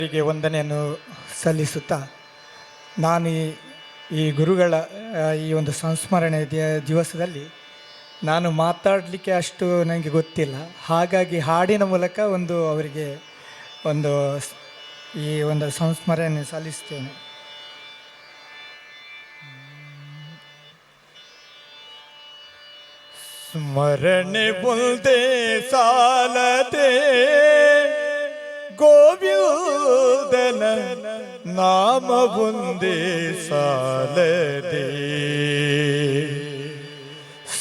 ಅವರಿಗೆ ವಂದನೆಯನ್ನು ಸಲ್ಲಿಸುತ್ತಾ ನಾನು ಈ ಗುರುಗಳ ಈ ಒಂದು ಸಂಸ್ಮರಣೆ ದಿವಸದಲ್ಲಿ ನಾನು ಮಾತಾಡಲಿಕ್ಕೆ ಅಷ್ಟು ನನಗೆ ಗೊತ್ತಿಲ್ಲ. ಹಾಗಾಗಿ ಹಾಡಿನ ಮೂಲಕ ಅವರಿಗೆ ಒಂದು ಈ ಒಂದು ಸಂಸ್ಮರಣೆ ಸಲ್ಲಿಸ್ತೇನೆ. ಸ್ಮರಣೆ ಮುಂದೆ ಸಾಲದೆ ಗೋವಿಂದನ ನಾಮ ಒಂದೇ ಸಾಲದೆ,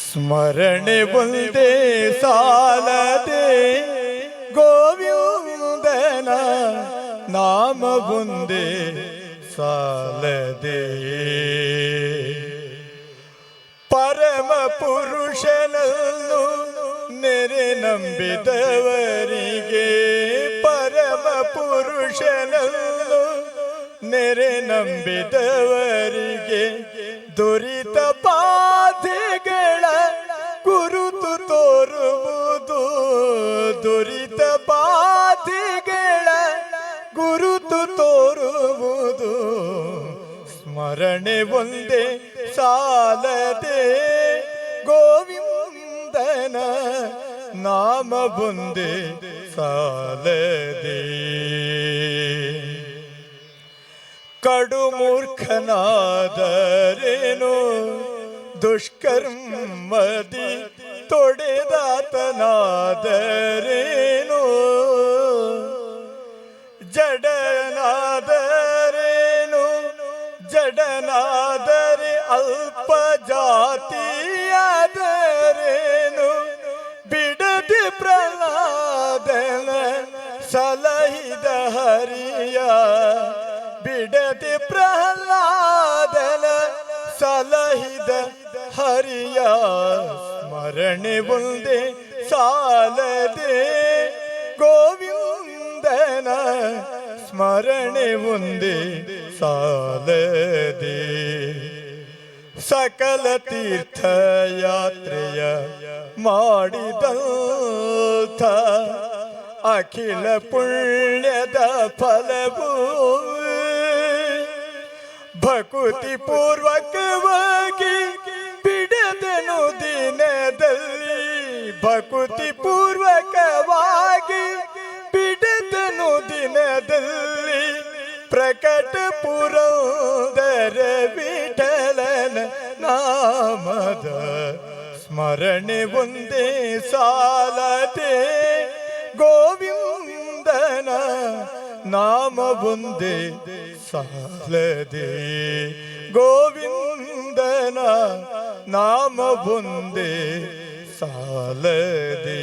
ಸ್ಮರಣೆ ಒಂದೇ ಸಾಲದೆ ಗೋವಿಂದನ ನಾಮ ಒಂದೇ ಸಾಲದೆ. ಪರಮ ಪುರುಷನನ್ನು ನೆರೆ ನಂಬಿದವರಿಗೆ, ಪರಮ ಪುರುಷನನ್ನು ನೆರೆ ನಂಬಿದವರಿಗೆ ದುರಿತ ಬಾಧೆಗಳ ಗುರುತು ತೋರುವುದು, ದುರಿತ ಬಾಧೆಗಳ ಗುರುತು ತೋರುವುದು. ಸ್ಮರಣೆ ಒಂದೇ ಸಾಲದೆ ಗೋವಿಂದನ ನಾಮ ಒಂದೇ ಸಾಲದೆ. ಕಡು ಮೂರ್ಖನಾದರೇನು ದುಷ್ಕರ್ಮದಿ ತೊಡೆದಾತನಾದರೇನು, ಜಡನಾದರೇನು ಜಡನಾದರೆ ಅಲ್ಪ ಜಾತಿಯಾದರೇನು, ಬಿಡದೆ ಪ್ರಹ್ಲಾದನ ಸಲಹಿದ ಹರಿಯ, ಬಿಡದೆ ಪ್ರಹ್ಲಾದನ ಸಲಹಿದ ಹರಿಯ. ಸ್ಮರಣೆ ಒಂದೇ ಸಾಲದೆ ಗೋವಿಂದನ ಸ್ಮರಣೆ ಒಂದೇ ಸಾಲದೆ. ಸಕಲ ತೀರ್ಥಯಾತ್ರೆಯ ಮಾಡಿದಂಥ ಅಖಿಲ ಪುಣ್ಯದ ಫಲವು ಭಕುತಿ ಪೂರ್ವಕವಾಗಿ ಬಿಡದನು ದಿನದಲ್ಲಿ, ಭಕುತಿ ಪೂರ್ವಕವಾಗಿ ಬಿಡದನು ದಿನದಲ್ಲಿ. ಪ್ರಕಟ ಪುರಂದರ ವಿಠಲನ ನಾಮದ ಸ್ಮರಣೆ ಒಂದೇ ಸಾಲದೆ ಗೋವಿಂದನ ನಾಮ ಒಂದೇ ಸಾಲದೆ, ಗೋವಿಂದನ ನಾಮ ಒಂದೇ ಸಾಲದೆ.